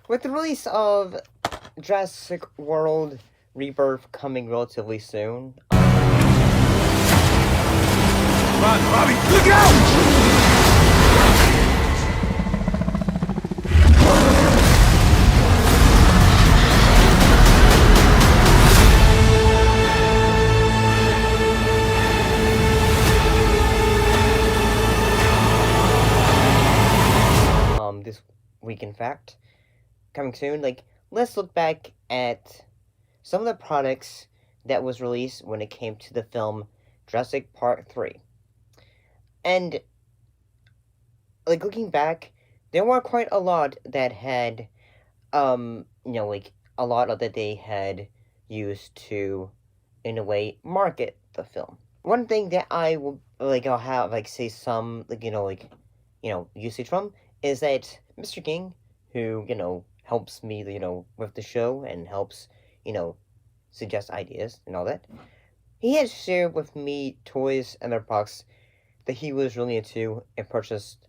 With the release of Jurassic World Rebirth coming relatively soon. Come on, Robbie, look out! This week, in fact, coming soon. Let's look back at some of the products that was released when it came to the film Jurassic Park 3. And, looking back, there were quite a lot that had, a lot of that they had used to, in a way, market the film. One thing that I'll have, say, some, usage from is that Mr. King, who, helps me, with the show and helps, suggest ideas and all that, he had shared with me toys and their products that he was really into and purchased.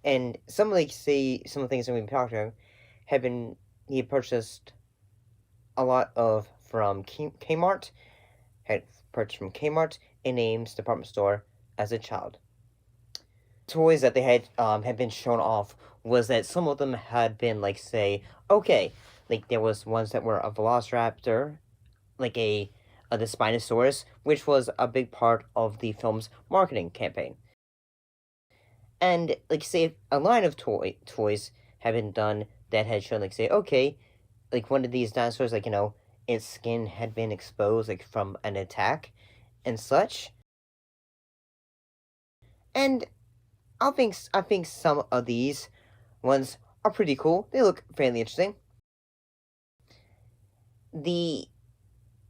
And some of, some of the things that we've been talking about he purchased a lot of from Kmart, had purchased from Kmart and Ames department store as a child. Toys that they had been shown off was that some of them had been there was ones that were a Velociraptor, the Spinosaurus, which was a big part of the film's marketing campaign. And a line of toys had been done that had shown one of these dinosaurs, its skin had been exposed from an attack and such. And I think some of these ones are pretty cool. They look fairly interesting. The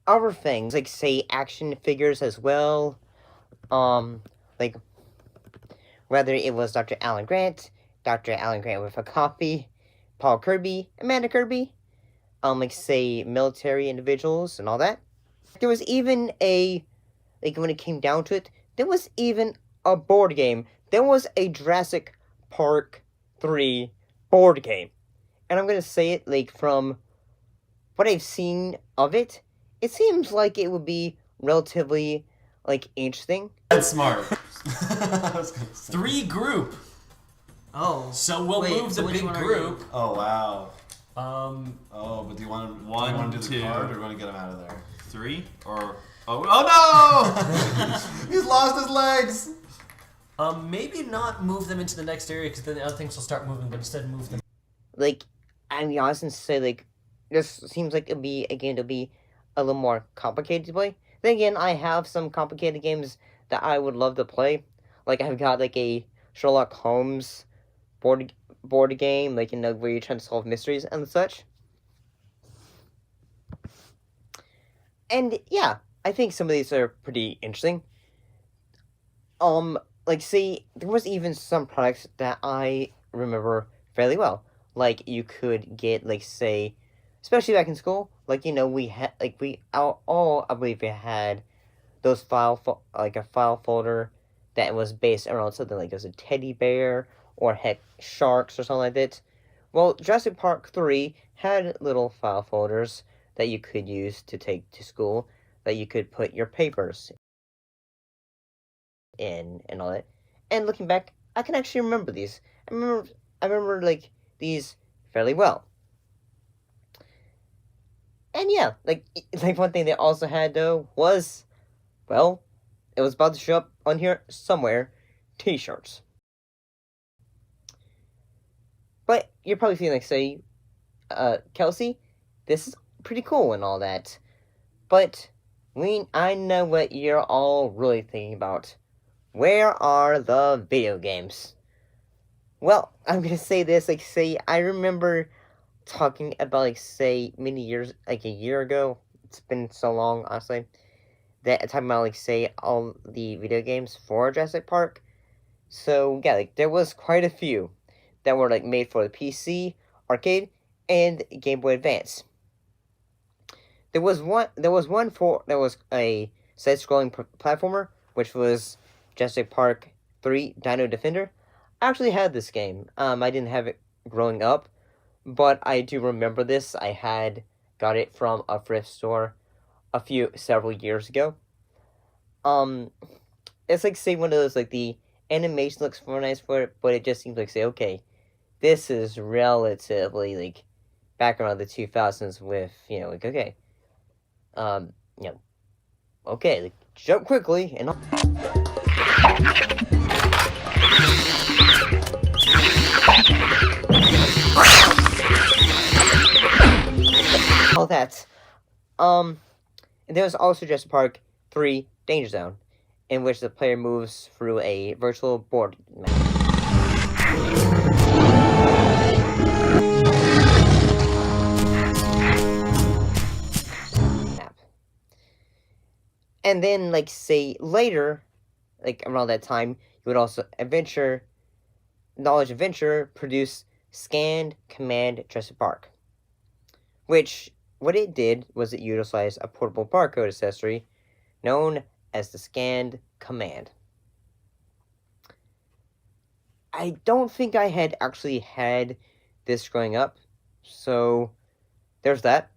other things, action figures as well. Whether it was Dr. Alan Grant with a copy, Paul Kirby, Amanda Kirby, military individuals and all that. There was even when it came down to it, there was even a board game. There was a Jurassic Park 3 board game. And I'm gonna say it, from what I've seen of it, it seems like it would be relatively, interesting. That's smart. 3 group. Oh. So we'll move the big group. Oh, wow. But do you want to do two, the card, or do you want to get him out of there? 3? Or... Oh no! He's lost his legs! Maybe not move them into the next area, because then the other things will start moving, but instead move them. I'm honest and say, this seems like it'll be a game to be a little more complicated to play. Then again, I have some complicated games that I would love to play. I've got, a Sherlock Holmes board game, where you're trying to solve mysteries and such. And, yeah, I think some of these are pretty interesting. There was even some products that I remember fairly well. You could get, especially back in school, we had, all, I believe we had those a file folder that was based around something it was a teddy bear, or heck, sharks or something like that. Well, Jurassic Park 3 had little file folders that you could use to take to school, that you could put your papers in and all that. And looking back, I can actually remember these. I remember these fairly well. And yeah, one thing they also had though was, well, it was about to show up on here somewhere, t-shirts. But you're probably feeling Kelsey, this is pretty cool and all that. But I know what you're all really thinking about. Where are the video games? Well, I'm gonna say this, I remember talking about, many years, a year ago, it's been so long, honestly, that talking about, all the video games for Jurassic Park. So, yeah, there was quite a few that were, made for the PC, arcade, and Game Boy Advance. There was a side-scrolling platformer, which was Jurassic Park 3 Dino Defender. I actually had this game. I didn't have it growing up, but I do remember this. I had got it from a thrift store several years ago. It's like, say, one of those, like, the animation looks very nice for it, but it just seems like, say, okay, this is relatively, like, back around the 2000s with, like, okay, okay, like, jump quickly, and all that. And there was also Jurassic Park 3 Danger Zone, in which the player moves through a virtual board map. And then, like, say, later, like, around that time, you would also Knowledge Adventure produce Scanned Command Jurassic Park. Which, what it did was it utilized a portable barcode accessory known as the Scanned Command. I don't think I had actually had this growing up, so there's that.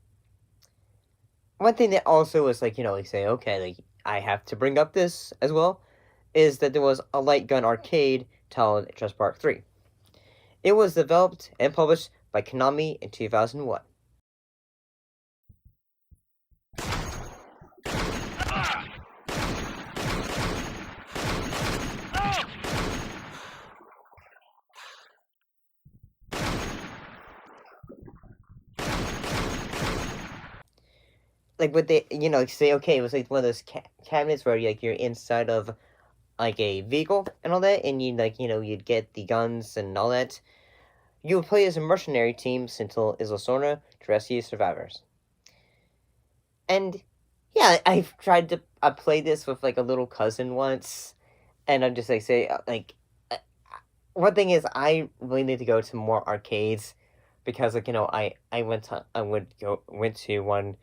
One thing that also was, like, like, say, okay, like, I have to bring up this as well, is that there was a light gun arcade titled Jurassic Park 3. It was developed and published by Konami in 2001. Like, what they, say, okay, it was like one of those cabinets where, like, you're inside of, like, a vehicle and all that, and you, like, you'd get the guns and all that. You would play as a mercenary team until Isla Sorna to rescue survivors. And, yeah, I've tried to play this with, like, a little cousin once, and I'm just, like, say, like, one thing is, I really need to go to more arcades, because, like, I went to one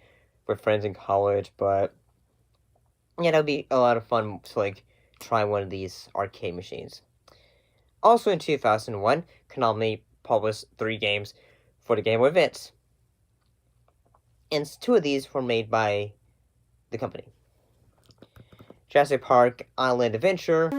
with friends in college, but yeah, that'd be a lot of fun to, like, try one of these arcade machines. Also in 2001, Konami published 3 games for the Game Boy Advance, and 2 of these were made by the company. Jurassic Park Island Adventure,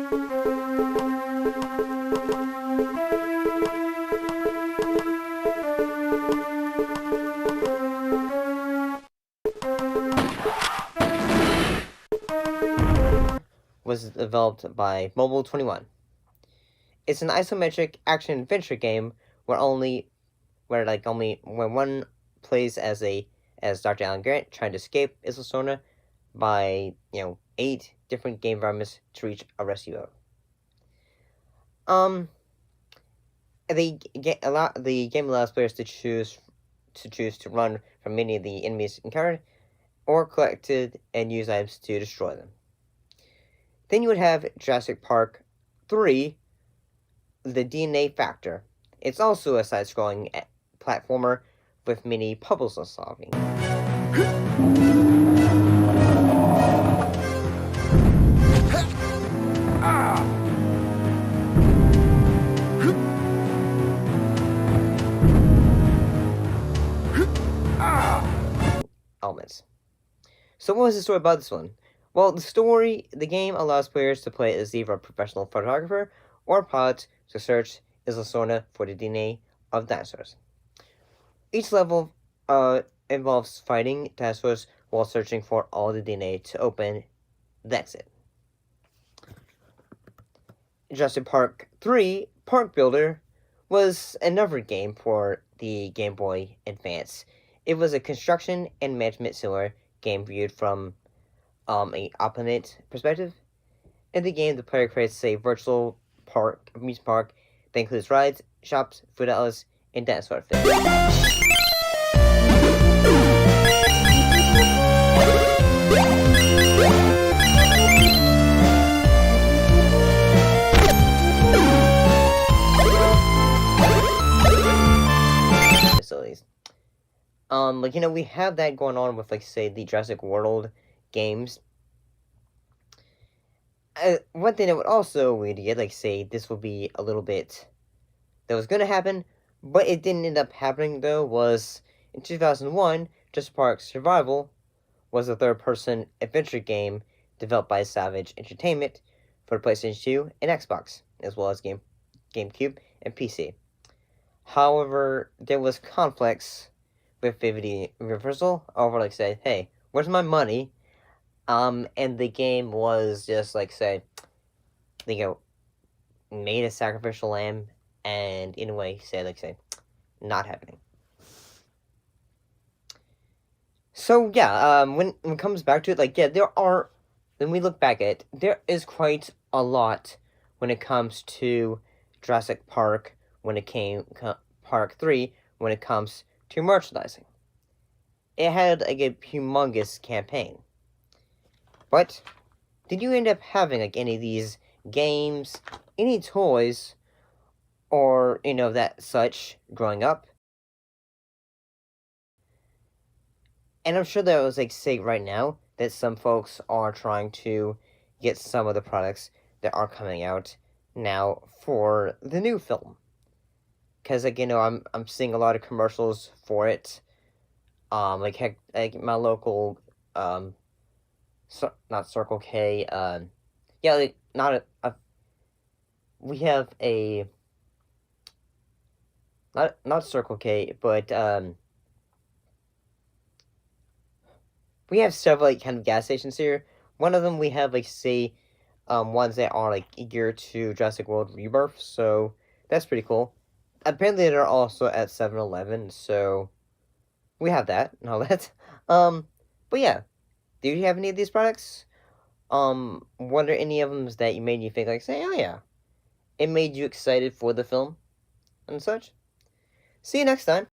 was developed by Mobile 21. It's an isometric action adventure game where when one plays as Dr. Alan Grant trying to escape Isla Sorna by 8 different game environments to reach a rescue boat. The game allows players to choose to run from many of the enemies encountered, or collected and use items to destroy them. Then you would have Jurassic Park 3, The DNA Factor. It's also a side-scrolling platformer with many puzzle solving. Elements. So what was the story about this one? Well, the game allows players to play as either a professional photographer or pilot to search Isla Sorna for the DNA of dinosaurs. Each level involves fighting dinosaurs while searching for all the DNA to open the exit. Jurassic Park 3 Park Builder was another game for the Game Boy Advance. It was a construction and management simulator game viewed from a opponent perspective. In the game, the player creates a virtual amusement park that includes rides, shops, food outlets, and dinosaur facilities. We have that going on with, like, say, the Jurassic World games. One thing that would also lead to get, like, say, this will be a little bit that was going to happen, But it didn't end up happening though. Was in 2001, Jurassic Park Survival was a third-person adventure game developed by Savage Entertainment for the PlayStation 2 and Xbox, as well as GameCube and PC. However, there was conflicts with Vivid Universal over say, hey, where's my money? And the game was just say, made a sacrificial lamb, and in a way said say, not happening. So yeah, when it comes back to it, there are, when we look back at it, there is quite a lot when it comes to Jurassic Park, Park 3, when it comes to merchandising. It had a humongous campaign. But did you end up having any of these games, any toys, or that such growing up? And I'm sure that was say right now that some folks are trying to get some of the products that are coming out now for the new film. Because I'm seeing a lot of commercials for it. Like my local not Circle K, yeah, not we have a not Circle K, but we have several kind of gas stations here. One of them we have ones that are geared to Jurassic World Rebirth, so that's pretty cool. Apparently they're also at 7-Eleven, so we have that and all that. But yeah, do you have any of these products? What are any of them that made you think say, oh yeah, it made you excited for the film and such? See you next time.